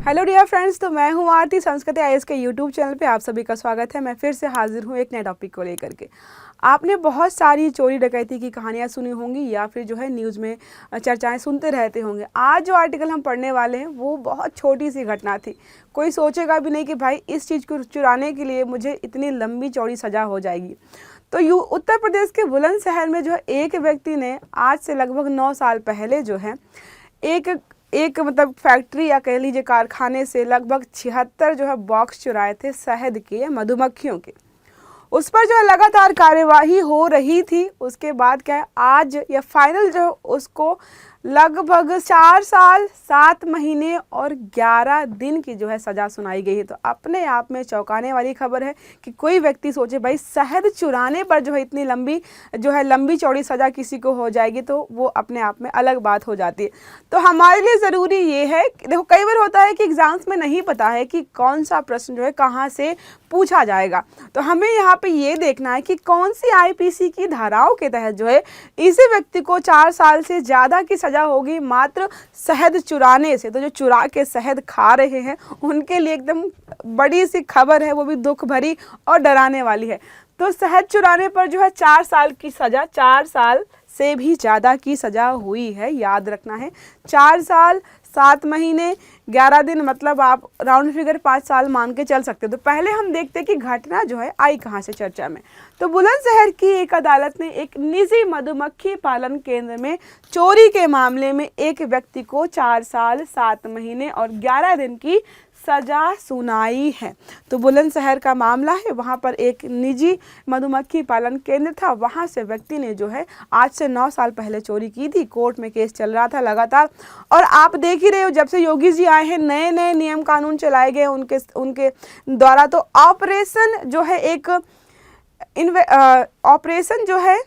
Hello dear friends, तो मैं हूँ आरती संस्कृति आईएएस के यूट्यूब चैनल पे आप सभी का स्वागत है। मैं फिर से हाजिर हूँ एक नए टॉपिक को लेकर के। आपने बहुत सारी चोरी डकैती की कहानियाँ सुनी होंगी या फिर जो है न्यूज़ में चर्चाएं सुनते रहते होंगे। आज जो आर्टिकल हम पढ़ने वाले हैं वो बहुत छोटी सी घटना थी। कोई सोचेगा भी नहीं कि भाई इस चीज़ को चुराने के लिए मुझे इतनी लंबी चौड़ी सज़ा हो जाएगी। तो उत्तर प्रदेश के बुलंदशहर में जो है एक व्यक्ति ने आज से लगभग 9 साल पहले जो है एक मतलब फैक्ट्री या कह लीजिए कारखाने से लगभग 76 जो है बॉक्स चुराए थे शहद के, मधुमक्खियों के। उस पर जो है लगातार कार्यवाही हो रही थी। उसके बाद क्या है, आज या फाइनल जो उसको लगभग 4 साल 7 महीने और 11 दिन की जो है सज़ा सुनाई गई है। तो अपने आप में चौंकाने वाली खबर है कि कोई व्यक्ति सोचे भाई शहद चुराने पर जो है इतनी लंबी चौड़ी सज़ा किसी को हो जाएगी, तो वो अपने आप में अलग बात हो जाती है। तो हमारे लिए ज़रूरी ये है, देखो कई बार होता है कि एग्जाम्स में नहीं पता है कि कौन सा प्रश्न जो है कहाँ से पूछा जाएगा। तो हमें यहाँ पे ये देखना है कि कौन सी आईपीसी की धाराओं के तहत जो है इसी व्यक्ति को 4 साल से ज़्यादा की सज़ा होगी मात्र शहद चुराने से। तो जो चुरा के शहद खा रहे हैं उनके लिए एकदम बड़ी सी खबर है, वो भी दुख भरी और डराने वाली है। तो शहद चुराने पर जो है 4 साल की सज़ा, 4 साल से भी ज़्यादा की सज़ा हुई है। याद रखना है 4 साल 7 महीने 11 दिन, मतलब आप राउंड फिगर 5 साल मान के चल सकते हो। तो पहले हम देखते हैं कि घटना जो है आई कहाँ से चर्चा में। तो बुलंदशहर की एक अदालत ने एक निजी मधुमक्खी पालन केंद्र में चोरी के मामले में एक व्यक्ति को 4 साल 7 महीने और 11 दिन की सजा सुनाई है। तो बुलंदशहर का मामला है, वहाँ पर एक निजी मधुमक्खी पालन केंद्र था, वहाँ से व्यक्ति ने जो है आज से 9 साल पहले चोरी की थी। कोर्ट में केस चल रहा था लगातार, और आप देख ही रहे हो जब से योगी जी आए हैं नए नए नियम कानून चलाए गए उनके द्वारा। तो ऑपरेशन जो है ऑपरेशन जो है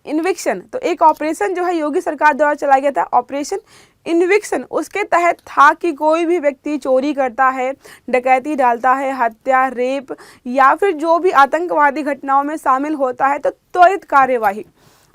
इन्विक्शन, तो एक ऑपरेशन जो है योगी सरकार द्वारा चलाया गया था, ऑपरेशन इन्विक्शन। उसके तहत था कि कोई भी व्यक्ति चोरी करता है, डकैती डालता है, हत्या, रेप या फिर जो भी आतंकवादी घटनाओं में शामिल होता है, तो त्वरित कार्यवाही,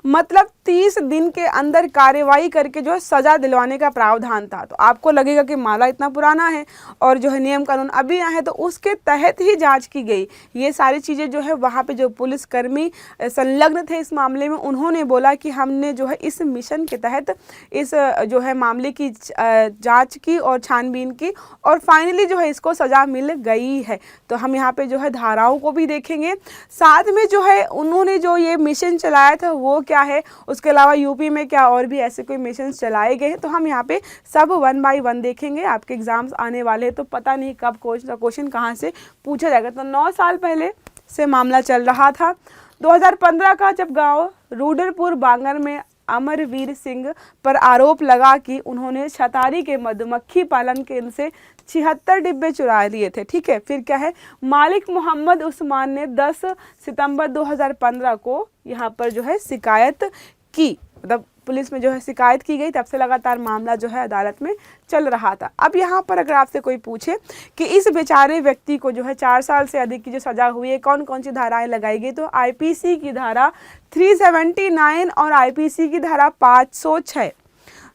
मतलब 30 दिन के अंदर कार्यवाही करके जो है सज़ा दिलवाने का प्रावधान था। तो आपको लगेगा कि मामला इतना पुराना है और जो है नियम कानून अभी आए हैं, तो उसके तहत ही जांच की गई। ये सारी चीज़ें जो है वहाँ पे जो पुलिसकर्मी संलग्न थे इस मामले में, उन्होंने बोला कि हमने जो है इस मिशन के तहत इस जो है मामले की जाँच की और छानबीन की, और फाइनली जो है इसको सज़ा मिल गई है। तो हम यहाँ पर जो है धाराओं को भी देखेंगे, साथ में जो है उन्होंने जो ये मिशन चलाया था वो क्या है, उसके अलावा यूपी में क्या और भी ऐसे कोई मिशन चलाए गए हैं। तो हम यहाँ पे सब 1 बाय 1 देखेंगे। आपके एग्जाम्स आने वाले हैं, तो पता नहीं कब क्वेश्चन कहाँ से पूछा जाएगा। तो 9 साल पहले से मामला चल रहा था। 2015 का जब गांव रूडरपुर बांगर में अमरवीर सिंह पर आरोप लगा कि उन्होंने छतारी के मधुमक्खी पालन केंद्र से 76 डिब्बे चुरा लिए थे। ठीक है, फिर क्या है, मालिक मोहम्मद उस्मान ने 10 सितंबर 2015 को यहाँ पर जो है शिकायत की, मतलब पुलिस में जो है शिकायत की गई। तब से लगातार मामला जो है अदालत में चल रहा था। अब यहाँ पर अगर आपसे कोई पूछे कि इस बेचारे व्यक्ति को जो है 4 साल से अधिक की जो सज़ा हुई है, कौन कौन सी धाराएं लगाई गई, तो आईपीसी की धारा 379 और आईपीसी की धारा 506,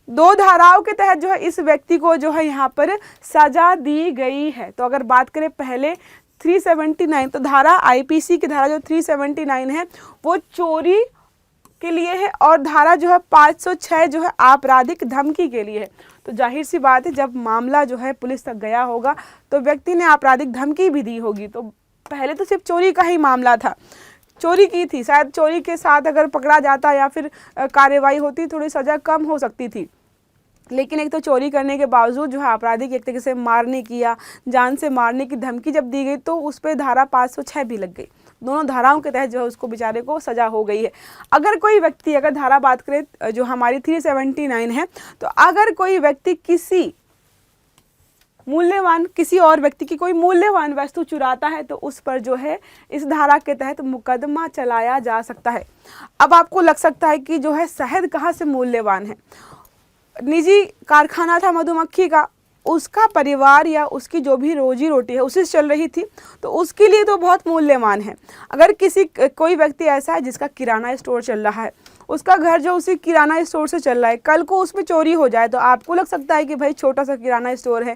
2 धाराओं के तहत जो है इस व्यक्ति को जो है यहाँ पर सज़ा दी गई है। तो अगर बात करें पहले 379, तो धारा आईपीसी की धारा जो 379 है वो चोरी के लिए है, और धारा जो है 506 जो है आपराधिक धमकी के लिए है। तो जाहिर सी बात है, जब मामला जो है पुलिस तक गया होगा तो व्यक्ति ने आपराधिक धमकी भी दी होगी। तो पहले तो सिर्फ चोरी का ही मामला था, चोरी की थी, शायद चोरी के साथ अगर पकड़ा जाता या फिर कार्यवाही होती थोड़ी सज़ा कम हो सकती थी। लेकिन एक तो चोरी करने के बावजूद जो है आपराधिक एक तरीके से मारने की या जान से मारने की धमकी जब दी गई, तो उस पर धारा 506 भी लग गई। दोनों धाराओं के तहत जो है उसको बेचारे को सज़ा हो गई है। अगर कोई व्यक्ति, अगर धारा बात करें जो हमारी 379 है, तो अगर कोई व्यक्ति किसी और व्यक्ति की कोई मूल्यवान वस्तु चुराता है, तो उस पर जो है इस धारा के तहत मुकदमा चलाया जा सकता है। अब आपको लग सकता है कि जो है शहद कहाँ से मूल्यवान है, निजी कारखाना था मधुमक्खी का, उसका परिवार या उसकी जो भी रोजी रोटी है उसी से चल रही थी, तो उसके लिए तो बहुत मूल्यवान है। अगर कोई व्यक्ति ऐसा है जिसका किराना स्टोर चल रहा है, उसका घर जो उसी किराना स्टोर से चल रहा है, कल को उसमें चोरी हो जाए, तो आपको लग सकता है कि भाई छोटा सा किराना स्टोर है,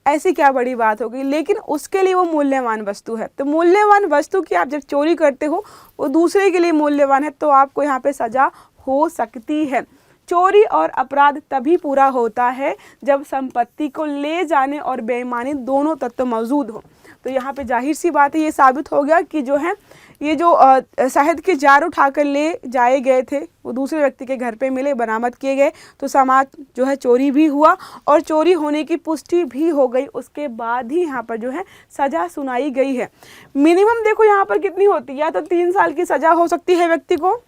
ऐसी क्या बड़ी बात होगी, लेकिन उसके लिए वो मूल्यवान वस्तु है। तो मूल्यवान वस्तु की आप जब चोरी करते हो वो दूसरे के लिए मूल्यवान है, तो आपको यहाँ पे सजा हो सकती है। चोरी और अपराध तभी पूरा होता है जब संपत्ति को ले जाने और बेईमानी दोनों तत्व मौजूद हो। तो यहाँ पे जाहिर सी बात है, ये साबित हो गया कि जो है ये जो शहद के जार उठाकर ले जाए गए थे वो दूसरे व्यक्ति के घर पे मिले, बरामद किए गए, तो समाज जो है चोरी भी हुआ और चोरी होने की पुष्टि भी हो गई। उसके बाद ही यहाँ पर जो है सज़ा सुनाई गई है। मिनिमम देखो यहाँ पर कितनी होती है, या तो 3 साल की सज़ा हो सकती है व्यक्ति को,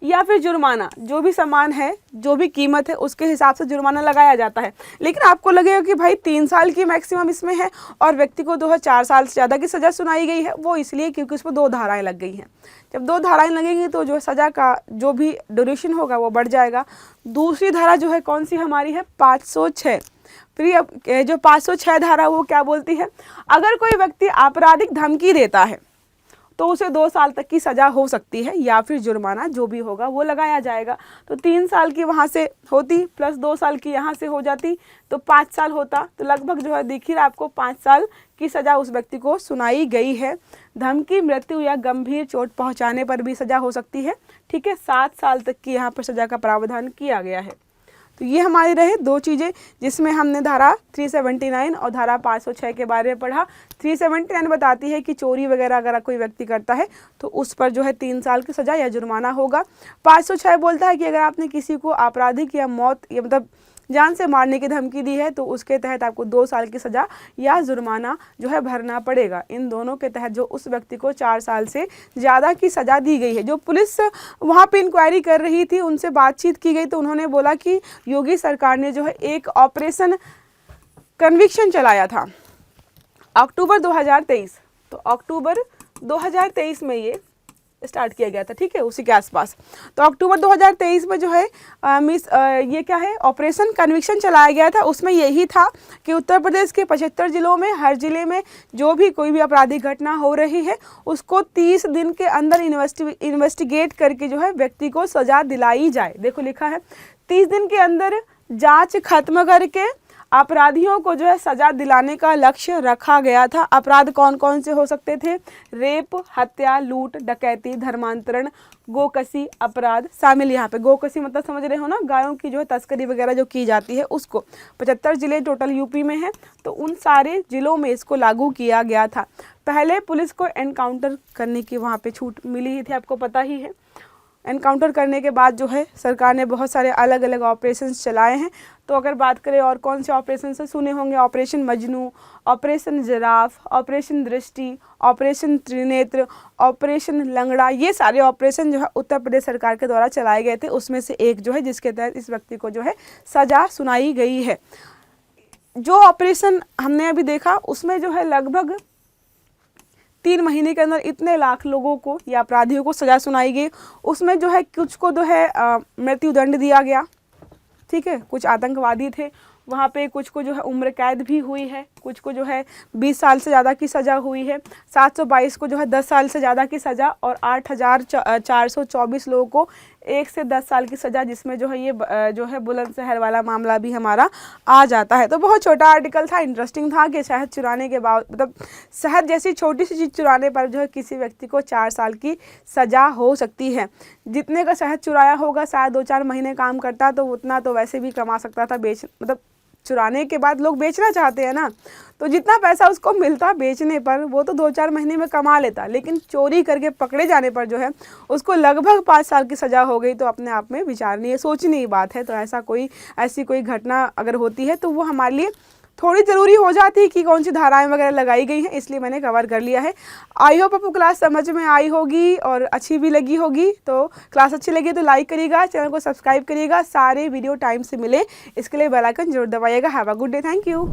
या फिर जुर्माना, जो भी सामान है, जो भी कीमत है उसके हिसाब से जुर्माना लगाया जाता है। लेकिन आपको लगेगा कि भाई 3 साल की मैक्सिमम इसमें है और व्यक्ति को 4 साल से ज़्यादा की सज़ा सुनाई गई है। वो इसलिए क्योंकि उस पर 2 धाराएं लग गई हैं। जब 2 धाराएं लगेंगी तो जो सज़ा का जो भी ड्यूरेशन होगा वो बढ़ जाएगा। दूसरी धारा जो है कौन सी हमारी है, 506। फिर अब जो 506 धारा वो क्या बोलती है, अगर कोई व्यक्ति आपराधिक धमकी देता है तो उसे 2 साल तक की सज़ा हो सकती है, या फिर जुर्माना जो भी होगा वो लगाया जाएगा। तो 3 साल की वहाँ से होती प्लस 2 साल की यहाँ से हो जाती तो 5 साल होता। तो लगभग जो है देखिए आपको 5 साल की सज़ा उस व्यक्ति को सुनाई गई है। धमकी, मृत्यु या गंभीर चोट पहुँचाने पर भी सज़ा हो सकती है। ठीक है, 7 साल तक की यहाँ पर सज़ा का प्रावधान किया गया है। तो ये हमारी रहे 2 चीज़ें जिसमें हमने धारा 379 और धारा 506 के बारे में पढ़ा। 379 बताती है कि चोरी वगैरह अगर कोई व्यक्ति करता है तो उस पर जो है 3 साल की सज़ा या जुर्माना होगा। 506 बोलता है कि अगर आपने किसी को आपराधिक या मौत या मतलब जान से मारने की धमकी दी है तो उसके तहत आपको 2 साल की सज़ा या जुर्माना जो है भरना पड़ेगा। इन दोनों के तहत जो उस व्यक्ति को 4 साल से ज़्यादा की सज़ा दी गई है। जो पुलिस वहाँ पे इंक्वायरी कर रही थी उनसे बातचीत की गई तो उन्होंने बोला कि योगी सरकार ने जो है एक ऑपरेशन कन्विक्शन चलाया था अक्टूबर 2023। तो अक्टूबर 2023 में ये स्टार्ट किया गया था। ठीक है, उसी के आसपास। तो अक्टूबर 2023 में जो है ये क्या है, ऑपरेशन कन्विक्शन चलाया गया था। उसमें यही था कि उत्तर प्रदेश के 75 जिलों में हर जिले में जो भी कोई भी आपराधिक घटना हो रही है उसको 30 दिन के अंदर इन्वेस्टिगेट करके जो है व्यक्ति को सज़ा दिलाई जाए। देखो लिखा है 30 दिन के अंदर जांच खत्म करके अपराधियों को जो है सज़ा दिलाने का लक्ष्य रखा गया था। अपराध कौन कौन से हो सकते थे, रेप, हत्या, लूट, डकैती, धर्मांतरण, गोकसी अपराध शामिल। यहाँ पे गोकसी मतलब समझ रहे हो ना, गायों की जो है तस्करी वगैरह जो की जाती है उसको। 75 जिले टोटल यूपी में है तो उन सारे जिलों में इसको लागू किया गया था। पहले पुलिस को एनकाउंटर करने की वहाँ पे छूट मिली ही थी, आपको पता ही है। एनकाउंटर करने के बाद जो है सरकार ने बहुत सारे अलग अलग ऑपरेशंस चलाए हैं। तो अगर बात करें और कौन से ऑपरेशन से सुने होंगे, operation Majnu, operation giraffe, operation दृष्टि, ऑपरेशन त्रिनेत्र, ऑपरेशन लंगड़ा, ये सारे ऑपरेशन जो है उत्तर प्रदेश सरकार के द्वारा चलाए गए थे। उसमें से एक जो है जिसके तहत इस व्यक्ति को जो है सज़ा सुनाई गई है। जो ऑपरेशन हमने अभी देखा उसमें जो है लगभग 3 महीने के अंदर इतने लाख लोगों को या अपराधियों को सज़ा सुनाई गई। उसमें जो है कुछ को जो है मृत्युदंड दिया गया। ठीक है, कुछ आतंकवादी थे वहाँ पे, कुछ को जो है उम्र कैद भी हुई है, कुछ को जो है 20 साल से ज़्यादा की सज़ा हुई है, 722 को जो है 10 साल से ज़्यादा की सज़ा और 8,424 लोगों को 1 से 10 साल की सज़ा, जिसमें जो है ये जो है बुलंदशहर वाला मामला भी हमारा आ जाता है। तो बहुत छोटा आर्टिकल था, इंटरेस्टिंग था कि शहद चुराने के बाद मतलब शहद जैसी छोटी सी चीज़ चुराने पर जो है किसी व्यक्ति को 4 साल की सज़ा हो सकती है। जितने का शहद चुराया होगा शायद 2-4 महीने काम करता तो उतना तो वैसे भी कमा सकता था। मतलब चुराने के बाद लोग बेचना चाहते हैं ना, तो जितना पैसा उसको मिलता बेचने पर वो तो 2-4 महीने में कमा लेता, लेकिन चोरी करके पकड़े जाने पर जो है उसको लगभग 5 साल की सज़ा हो गई। तो अपने आप में विचारणीय, सोचनीय बात है। तो ऐसी कोई घटना अगर होती है तो वो हमारे लिए थोड़ी ज़रूरी हो जाती है कि कौन सी धाराएं वगैरह लगाई गई हैं, इसलिए मैंने कवर कर लिया है। आई होप आपको क्लास समझ में आई होगी और अच्छी भी लगी होगी। तो क्लास अच्छी लगी तो लाइक करिएगा, चैनल को सब्सक्राइब करिएगा, सारे वीडियो टाइम से मिले इसके लिए बेल आइकन जरूर दबाइएगा। Have a good day, thank you.